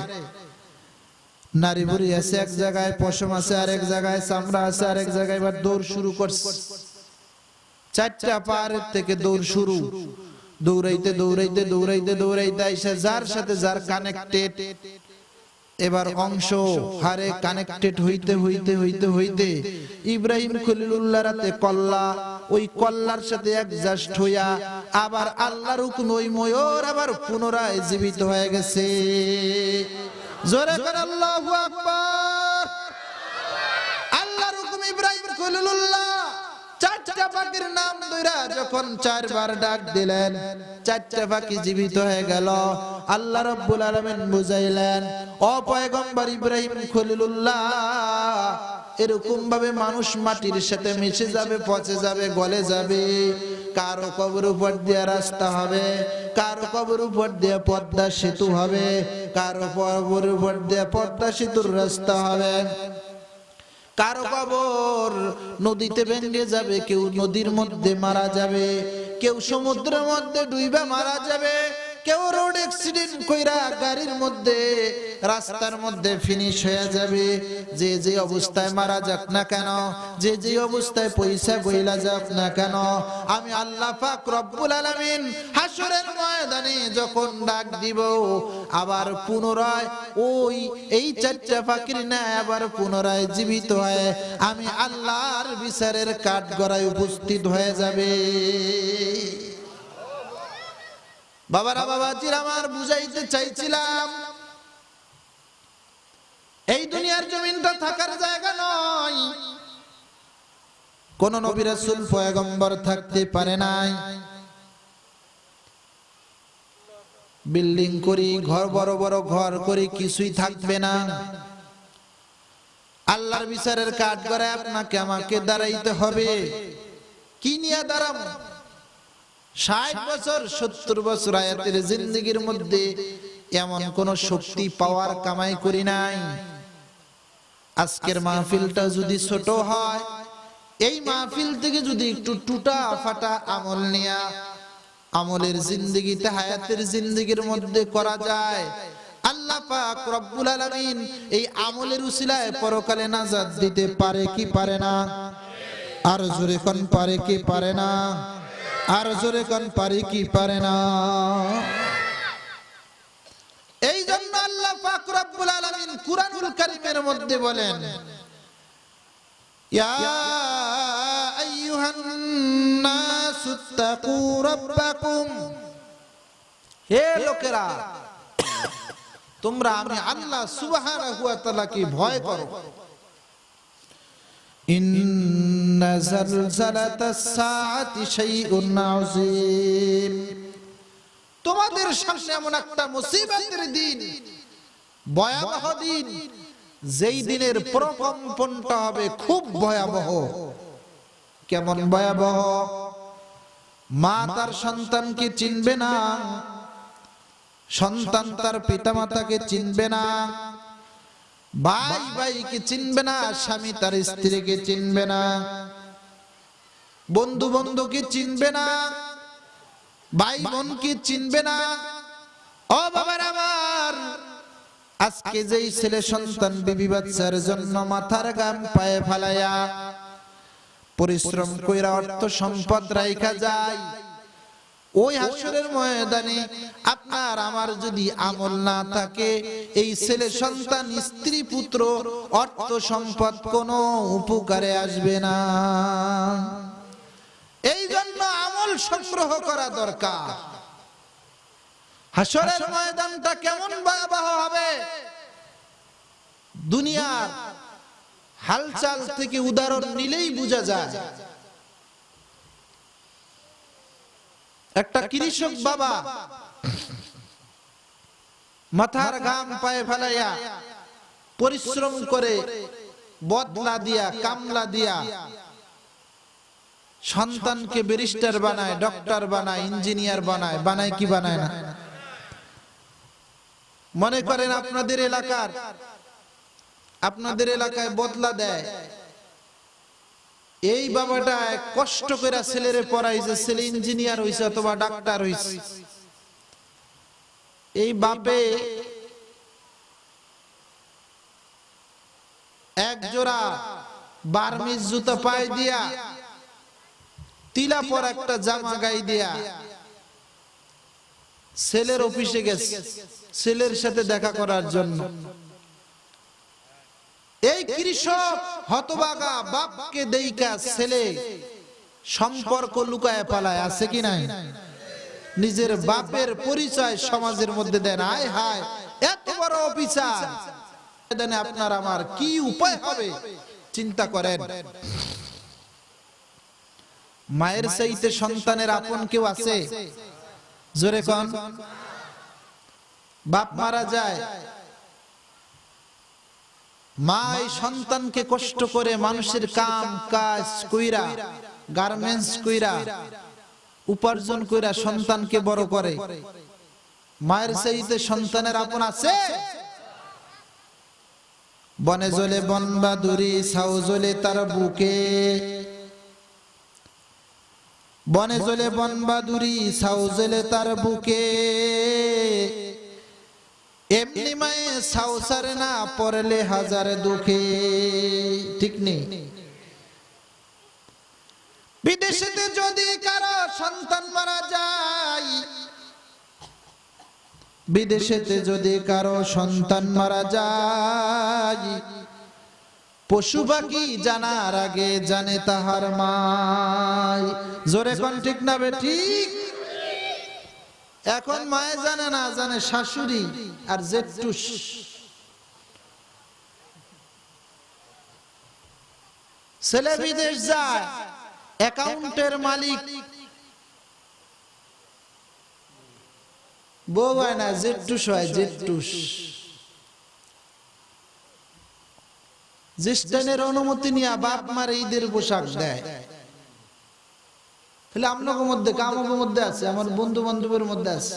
নারী বুড়ি আছে এক জায়গায়, পশম আছে আরেক জায়গায়, চামড়া আছে আরেক জায়গায়। এবার দৌড় শুরু করছে। চারটা পাহাড়ের থেকে দৌড় শুরু। দৌড়াইতে দৌড়াইতে দৌড়াইতে দৌড়াইতে আইসা যার সাথে যার কানেক্টেড, এবার অংশ হারে কানেক্টেড হইতে হইতে হইতে হইতে ইব্রাহিম খলিলুল্লাহ রাতে কল্লা, ওই কল্লার সাথে অ্যাডজাস্ট হইয়া আবার আল্লাহর হুকুম ওই ময়ূর আবার পুনরায় জীবিত হয়ে গেছে। জোরে করে আল্লাহু আকবার। আল্লাহর হুকুম ইব্রাহিম খলিলুল্লাহ চারটা পাখির নাম ধইরা যখন চারবার ডাক দিলেন, চারটা পাখি জীবিত হয়ে গেল। আল্লাহ রাব্বুল আলামিন বুঝাইলেন, ও পয়গম্বর ইব্রাহিম খলিলুল্লাহ, এরকম ভাবে মানুষ মাটির সাথে মিশে যাবে, পচে যাবে, গলে যাবে। কারো কবর উপর দিয়ে রাস্তা হবে, কারো কবর উপর দিয়ে পদ্মা সেতু হবে, কারো কবর উপর দিয়ে পদ্মা সেতুর রাস্তা হবে, কারো কবর নদীতে ভেঙে যাবে, কেউ নদীর মধ্যে মারা যাবে, কেউ সমুদ্রের মধ্যে ডুইবা মারা যাবে, কেউ রোড অ্যাক্সিডেন্ট কইরা গাড়ির মধ্যে রাস্তার মধ্যে ফিনিশ হয়ে যাবে। যে যে অবস্থায় মারা যাক না কেন, যে যে অবস্থায় পয়সা বইলা যাক না কেন, আমি আল্লাহ পাক রব্বুল আলামিন হাসরের ময়দানে যখন ডাক দিব, আবার পুনরায় ওই এই চারটা পাখির না আবার পুনরায় জীবিত হয়ে আমি আল্লাহর বিচারের কাঠগড়ায় উপস্থিত হয়ে যাবে। বাবারা, বাবাজির আমার, বুঝাইতে চাইছিলাম এই দুনিয়ার জমিনটা থাকার জায়গা নয়। কোন নবী রাসূল পয়গম্বর থাকতে পারে নাই। বিল্ডিং করি, ঘর বড় বড় ঘর করি, কিছুই থাকবে না। আল্লাহর বিচারের কাঠগড়ায় আপনাকে আমাকে দাঁড়াইতে হবে। কি নিয়ে দাঁড়াবো? 60 বছর 70 বছর আয়াতের জিন্দেগির মধ্যে এমন কোন শক্তি পাওয়ার কামাই করি নাই। আজকের মাহফিলটা যদি ছোট হয়, এই মাহফিল থেকে যদি একটু টুটা ফাটা আমল নিয়া আমলের জিন্দেগিতে হায়াতের জিন্দেগির মধ্যে করা যায়, আল্লাহ পাক রব্বুল আলামিন এই আমলের উসিলায় পরকালে নাজাত দিতে পারে কি পারে না? আর জোরে কোন পারে কি পারে না? আর জোরে কোন পারে কি পারে না? এই জন্য আল্লাহ পাক রব্বুল আলামিন কুরআনুল কারীমের মধ্যে বলেন, ইয়া আইয়ুহান নাসুত্তাকু রাব্বাকুম, হে লোকেরা, তোমরা আমি আল্লাহ সুবহানাহু ওয়া তাআলাকে ভয় করো। ইন্না জালজালাতাস সাআতি শাইউন আযীম, তোমাদের সামনে এমন একটা মুসিবতের দিন, ভয়াবহ দিন, যেই দিনের প্রকম্পনটা হবে খুব ভয়াবহ। কেমন ভয়াবহ? মা তার সন্তানকে চিনবে না, সন্তান তার পিতামাতাকে চিনবে না, ভাই ভাইকে চিনবে না, স্বামী তার স্ত্রীকে চিনবে না, বন্ধু বন্ধুকে চিনবে না, ভাই বোনকে চিনবে না। ও বাবার আমার, আজকে যেই ছেলে সন্তান বিবি বাচ্চার জন্য মাথার ঘাম পায়ে ফালাইয়া পরিশ্রম কইরা অর্থ সম্পদ রাইখা যায়, ওই হাসরের ময়দানে আপনার আমার যদি আমল না থাকে, এই ছেলে সন্তান স্ত্রী পুত্র অর্থ সম্পদ কোনো উপকারে আসবে না। এই জন্য আমল সংগ্রহ করা দরকার। হাসরের ময়দানটা কেমন ভয়াবহ হবে, দুনিয়ার হালচাল থেকে উদাহরণ নিলেই বোঝা যায়। একটা কৃষক বাবা মাথার ঘাম পায়ে ফেলাইয়া পরিশ্রম করে বদলা দিয়া কামলা দিয়া সন্তানকে ব্যারিস্টার বানায়, ডক্টর বানায়, ইঞ্জিনিয়ার বানায়, বানায় কি বানায় না? মনে করেন আপনাদের এলাকায় বদলা দেয়, এই বাবাটা কষ্ট করে ছেলেরে পড়াইছে, ছেলে ইঞ্জিনিয়ার হইছে অথবা ডাক্তার হইছে, এই বাপে এক জোড়া বার্মিজ জুতা পায়ে দিয়া, তিলা পর একটা জামা গায়ে দিয়া ছেলের অফিসে গেছে ছেলের সাথে দেখা করার জন্য। এই কৃষক হতভাগা বাপকে দেইকা ছেলে সম্পর্ক লুকায় পালায়, আছে কি নাই? নিজের বাপের পরিচয় সমাজের মধ্যে দেন। আয় হায়, এত বড় অফিসার, আপনার আমার কি উপায় হবে চিন্তা করেন। মায়ের চাইতে সন্তানের আপন কেউ আছে? জোরে কোন। বাপ মারা যায়, মা এই সন্তানকে কষ্ট করে মানুষের কাম কাজ কইরা, গার্মেন্টস কইরা, উপার্জন কইরা সন্তানকে বড় করে। মায়ের চাইতে সন্তানের আপন আছে? বনে জলে বনবাদুরি ছাউ জলে তার বুকে, বনে জলে বনবাদুরি ছাউ জলে তার বুকে, এমনি মায়ে ছাউ সারে না পড়লে হাজার দুঃখে। ঠিক নেই? বিদেশেতে যদি কারো সন্তান মারা যায়, বিদেশেতে যদি কারো সন্তান মারা যায়, পশু পাখি জানার আগে জানে তাহার মাই। জোরে কোন ঠিক না বেঠিক? এখন মায়ে জানে না, জানে শাশুড়ি আর জেঠুস। ছেলে বিদেশ যায়, অ্যাকাউন্টের মালিক বউ হয় না, জেঠুস হয়, জেঠুস। জ্যেষ্ঠানের অনুমতি নিয়ে বাপ মার ঈদের পোশাক দেয়। তাহলে আপনার মধ্যে, কামকের মধ্যে আছে, আমার বন্ধু বান্ধবের মধ্যে আছে।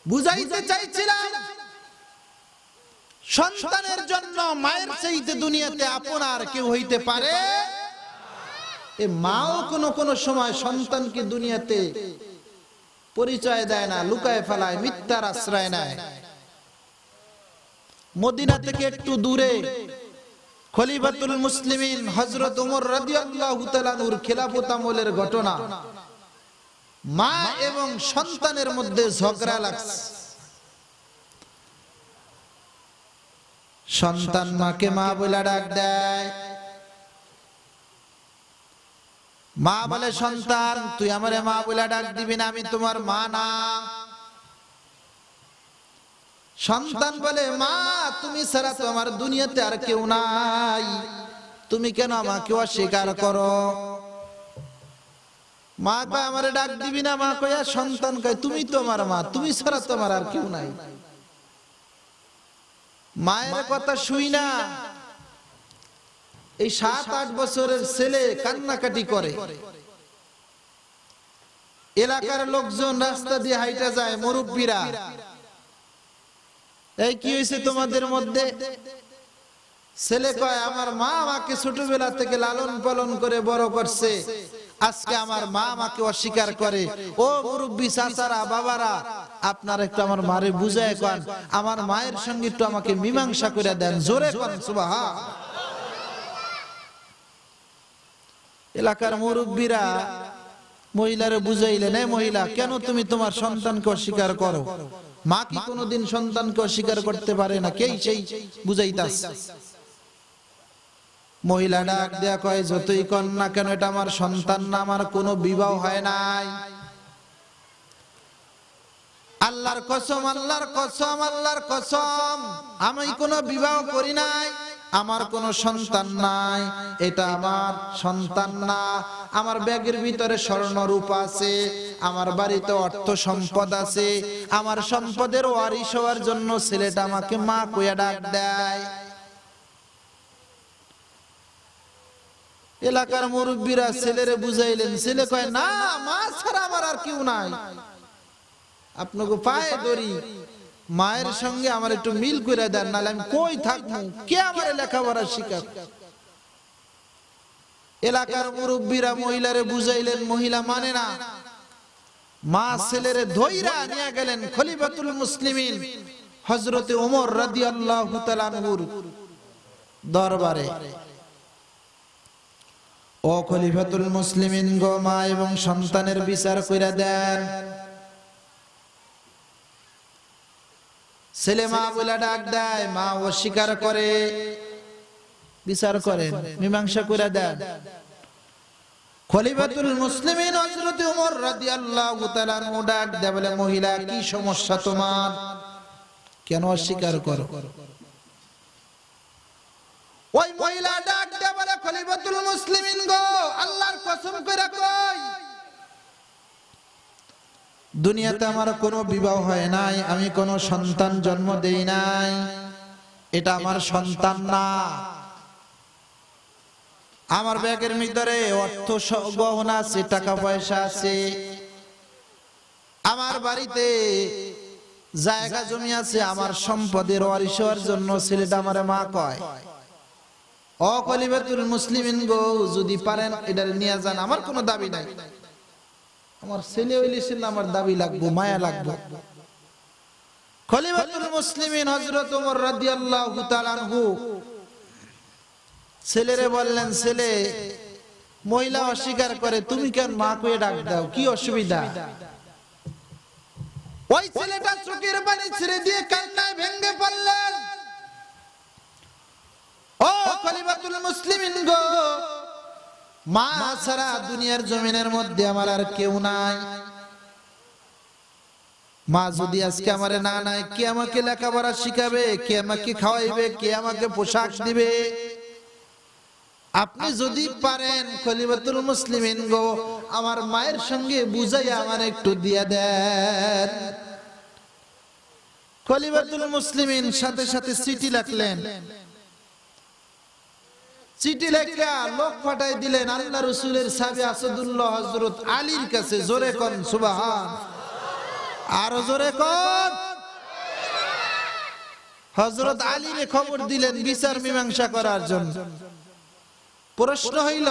বুঝাইতে চাইছিলাম, সন্তানের জন্য মায়ের চাইতে দুনিয়াতে আপন আর কেউ হইতে পারে? এ মাও কোন সময় সন্তানকে দুনিয়াতে পরিচয় দেয় না, লুকায় ফেলায়, মিথ্যার আশ্রয় নেয়। মদিনা থেকে একটু দূরে খলিফাতুল মুসলিমিন হযরত ওমর রাদিয়াল্লাহু তাআলা নূর খেলাফত আমলের ঘটনা। মা এবং সন্তানের মধ্যে ঝগড়া লাগছে। সন্তান মাকে মা বলে ডাক দেয়। মা বলে, সন্তান তুই আমারে মা বলে ডাক দিবি না, আমি তোমার মা না। সন্তান বলে, মা তুমি ছাড়া তো আমার দুনিয়াতে আর কেউ নাই, তুমি কেন আমাকে অস্বীকার করো? মা কয়, আমারে ডাক দিবি না? মা কয়, সন্তান কয়, তুমি তো আমার মা, তুমি ছাড়া তো আমার আর কেউ নাই। মায়ের কথা শুই না এই 7-8 বছরের ছেলে কান্নাকাটি করে। এলাকার লোকজন রাস্তা দিয়ে হাইটা যায়, মুরব্বীরা এই কি হয়েছে তোমাদের মধ্যে? ছেলে কয় আমার মা আমাকে ছোটবেলা থেকে লালন পালন করে বড় করছে, আজকে আমার মা আমাকে অস্বীকার করে। ও মুরব্বী চাচারা বাবারা, আপনারা একটু আমার মারে বুঝায় কন, আমার মায়ের সঙ্গে একটু আমাকে মীমাংসা করে দেন, জোরে কন সুবহান। এলাকার মুরব্বীরা মহিলারে বুঝাইলেন, এই মহিলা কেন তুমি তোমার সন্তানকে অস্বীকার করো? মা কি কোনোদিন সন্তানকে অস্বীকার করতে পারে না? কে সেই বুঝাইতাছে? মহিলা ডাক দেয়া কয়, যতই কন না কেন এটা আমার সন্তান না, আমার কোনো বিবাহ হয় নাই। আল্লাহর কসম, আল্লাহর কসম, আল্লাহর কসম, আমি কোনো বিবাহ করি নাই, আমার কোনো সন্তান নাই, এটা আমার সন্তান না। আমার ব্যাগের ভিতরে স্বর্ণ রূপা আছে, আমার বাড়িতে অর্থ সম্পদ আছে, আমার সম্পদের ওয়ারিশ হওয়ার জন্য ছেলেটা আমাকে মা কইয়া ডাক দেয়। এলাকার মুরব্বীরা ছেলেরে বুঝাইলেন, ছেলে কয় না, মা ছাড়া আমার আর কেউ নাই, আপনাকে পায়ে ধরি, মায়ের সঙ্গে আমার একটু মিল করে দেন, নাহলে আমি কই থাকবো, কে আমার লেখাপড়া শিখাব? এলাকার মুরব্বীরা মহিলারে বুঝাইলেন, মহিলা মানে না। মা ছেলেরে ধইরা নিয়ে গেলেন খলিফাতুল মুসলিমিন হযরতে ওমর রাদিয়াল্লাহু তাআলা আনহুর দরবারে। ও খলিফাতুল মুসলিমিন গো, মা এবং সন্তানের বিচার কইরা দেন। ছেলে মা বলে ডাক দেয়, মা অস্বীকার করে, বিচার করেন, মীমাংসা কইরা দেন। খলিফাতুল মুসলিমিন হযরত ওমর রাদিয়াল্লাহু তাআলা আনহু ডাক দেয়, বলে মহিলা কি সমস্যা তোমার, কেন অস্বীকার করো? ওই মহিলা ডাক দেয় বলে, খলিফাতুল মুসলিমিন গো, আল্লাহর কসম কইরা কই, দুনিয়াতে আমার কোনো বিবাহ হয় নাই, আমি কোনো সন্তান জন্ম দেই নাই, এটা আমার সন্তান না। আমার ব্যাগের ভিতরে অর্থ গহনা আছে, টাকা পয়সা আছে, আমার বাড়িতে জায়গা জমি আছে, আমার সম্পদের ওয়ারিশ হওয়ার জন্য ছেলেটা আমারে মা কয়। ও খলিফাতুল মুসলিমিন গো, যদি পারেন এটা নিয়ে যান, আমার কোনো দাবি নাই, আমার ছেলে হইলে ছেলে, আমার দাবি লাগবো, মায়া লাগবো। খলিফাতুল মুসলিমিন হযরত ওমর রাদিয়াল্লাহু তাআলা আনহু ছেলেরে বললেন, ছেলে, মহিলা অস্বীকার করে, তুমি কেন মা কয়ে ডাক দাও, কি অসুবিধা? ওই ছেলেটা চোখের পানি ছেড়ে দিয়ে কান্নায় ভেঙে পড়লেন। ও খলিফাতুল মুসলিমিন গো, মা ছাড়া দুনিয়ার জমিনের মধ্যে আমার আর কেউ নাই, মা যদি আজকে আমারে না নাই, কে আমাকে লেখাপড়া শিখাবে, কে আমাকে খাওয়াইবে, কে আমাকে পোশাক দিবে? আপনি যদি পারেন খলিফাতুল মুসলিমিন গো, আমার মায়ের সঙ্গে বুঝাইয়া আমার একটু দিয়া দেন। খলিফাতুল মুসলিমিন সাথে সাথে চিঠি লিখলেন, চিঠি লেখা লোক পাঠাই দিলেন আল্লাহ রাসূলের সাহাবী আসাদুল্লাহ হযরত আলীর কাছে। জোরে কোন সুবহান, আরো জোরে কোন। হযরত আলীরে খবর দিলেন বিচার মীমাংসা করার জন্য। প্রশ্ন হইল,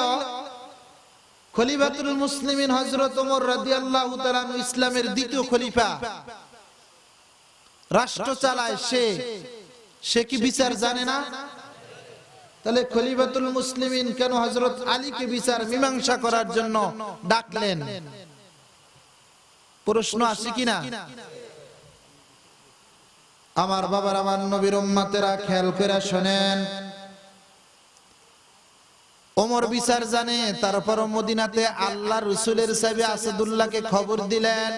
খলিফাতুল মুসলিমিন হযরত ওমর রাদিয়াল্লাহু তাআলা আনহু ইসলামের দ্বিতীয় খলিফা, রাষ্ট্র চালায় সে কি বিচার জানে না? তাহলে খলিফাতুল মুসলিমিন কেন হযরত আলীকে বিচার মীমাংসা করার জন্য ডাকলেন? প্রশ্ন আসে কিনা? আমার বাবার, আমার নবীর উম্মতেরা খেয়াল করে শুনেন। ওমর বিচার জানে, তারপর মদিনাতে আল্লাহ রাসূলের সাহাবী আসাদুল্লাহকে খবর দিলেন।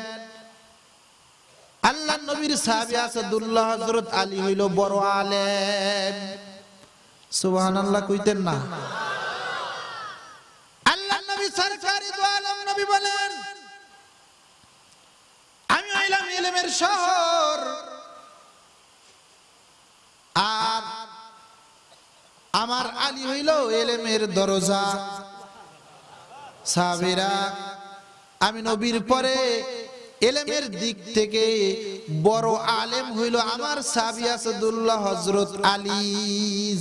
আল্লাহ নবীর সাহাবী আসাদুল্লাহ হযরত আলী হইল বড় আলেম। সুবহানাল্লাহ কইতেন না? আল্লাহ নবী সরকারি দু আলম নবী বলেন, আমি হইলাম ইলমের শহর, আর আমার আলী হইল ইলমের দরজা। সাহাবীরা, আমি নবীর পরে ইলমের দিক থেকে বড় আলেম হইল আমার সাহাবী আসাদুল্লাহ হযরত আলী।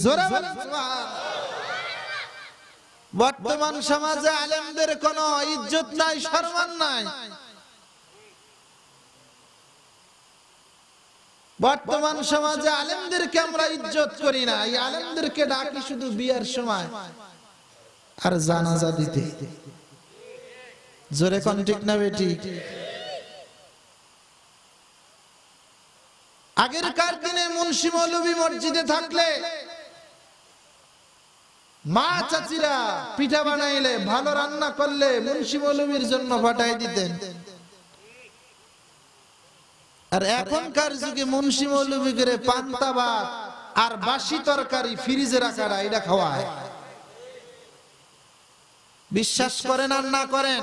জোরে বলেন সুবহানাল্লাহ। বর্তমান সমাজে আলেমদের কোনো ইজ্জত নাই, সম্মান নাই। বর্তমান সমাজে আলেমদেরকে আমরা ইজ্জত করি না। এই আলেমদেরকে ডাকি শুধু বিয়ার সময় আর জানাজা দিতে। জোরে কোন ঠিক না বেটি? আগেরকার দিনে মুন্সি মৌলভী মসজিদে থাকলে মা চাচিরা পিঠা বানাইলে, ভালো রান্না করলে মুন্সি মৌলভীর জন্য পাঠাই দিতেন। আর এখনকার যুগে মুন্সি মৌলভী করে পান্তা ভাত আর বাসি তরকারি ফ্রিজে রাখা, এটা খাওয়ায়। বিশ্বাস করেন আর না করেন,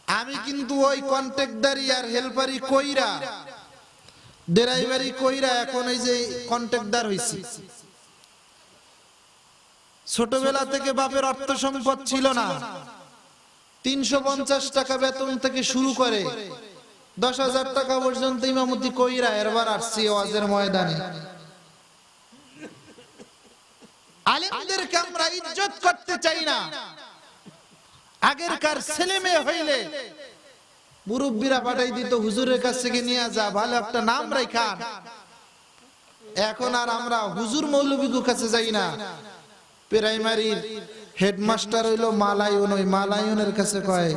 আমি কিন্তু ওই কন্ট্রাক্টদারি আর হেল্পারি কইরা, ড্রাইভারি কইরা এখন এই যে কন্ট্রাক্টদার হইছি। ছোটবেলা থেকে বাপের অর্থ সম্পদ ছিল না, 350 টাকা বেতন থেকে শুরু করে 10,000 টাকা পর্যন্ত ইমামতি কইরা এরবার আসছি ওয়াজের ময়দানে। আলেমদেরকে আমরা ইজ্জত করতে চাই না। আগেরকার ছেলে মেয়ে হইলে মুরব্বীরা পাঠাই দিত, হুজুরের কাছ থেকে নিয়ে যা, ভালো একটা নাম রাখান। এখন আর আমরা হুজুর মৌলভীর কাছে যাই না। প্রাইমারির হেডমাস্টার হইলো মালায়ন, ওই মালায়নের কাছে কয়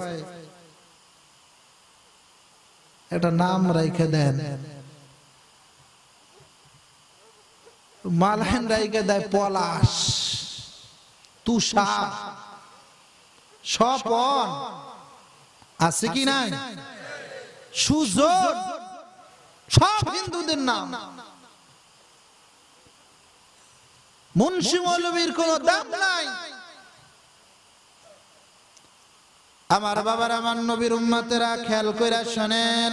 একটা নাম রাইখে দেন। মালায়ন রাইখে দেয় পলাশ, তুষার, স্বপন, আছে কি নাই, সুজন, সব হিন্দুদের নাম। মুন্সি মৌলভীর কোন দাম নাই। আমার বাবার, আমার নবীর উম্মতেরা খেয়াল কইরা শুনেন।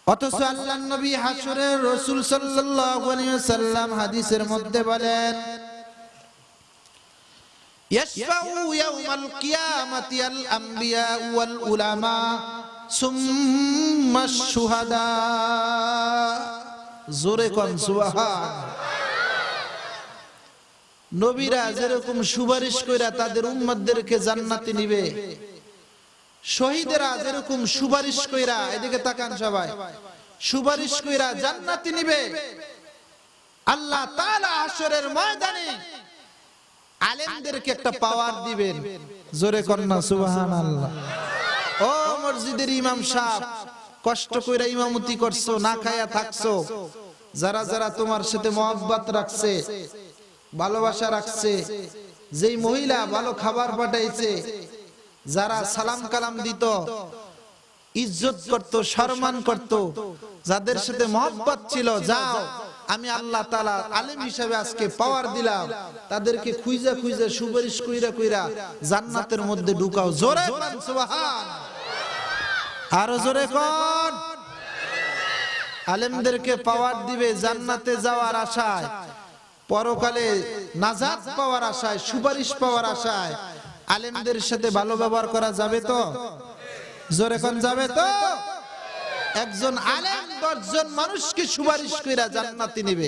অথচ আল্লাহর নবী হাসরের রাসূল সাল্লাল্লাহু আলাইহি ওয়াসাল্লাম হাদিসের মধ্যে বলেন, ইয়াশফাউ ইয়াউমাল কিয়ামাতি আল আমবিয়া ওয়াল উলামা সুম্মা শুহাদা। জোরে কোন সুবহান। নবীরা যেরকম সুপারিশ কইরা তাদের উম্মতদেরকে জান্নাতে নিবে, শহীদেরা যেরকম সুপারিশ কইরা, এদিকে তাকান সবাই, সুপারিশ কইরা জান্নাতে নিবে, আল্লাহ তাআলা হাশরের ময়দানে আলেমদেরকে একটা পাওয়ার দিবেন। জোরে কোন না সুবহানাল্লাহ। ও মসজিদের ইমাম সাহেব, কষ্ট কইরা ইমামতি করছো, না খায়া থাকছো, যারা যারা তোমার সাথে মহব্বত রাখছে, ভালোবাসা রাখছে, যেই মহিলা ভালো খাবার পাঠাইছে, যারা সালাম কালাম দিত, ইজ্জত করত, সম্মান করত, যাদের সাথে মহব্বত ছিল, যাও আমি আল্লাহ তাআলা আলেম হিসেবে আজকে পাওয়ার দিলাম, তাদেরকে খুঁজা খুঁজা সুপারিশ কইরা কইরা জান্নাতের মধ্যে ঢুকাও। জোরে কোন সুবহান। আরো জোরে কোন। আলেমদেরকে পাওয়ার দিবে জান্নাতে যাওয়ার আশায়, পরকালে নাজাত পাওয়ার আশায়, সুপারিশ পাওয়ার আশায় আলেমদের সাথে ভালো ব্যবহার করা যাবে তো? জোরে কোন যাবে তো? একজন আলেম 10 জন মানুষকে সুপারিশ কইরা জান্নাতে নেবে।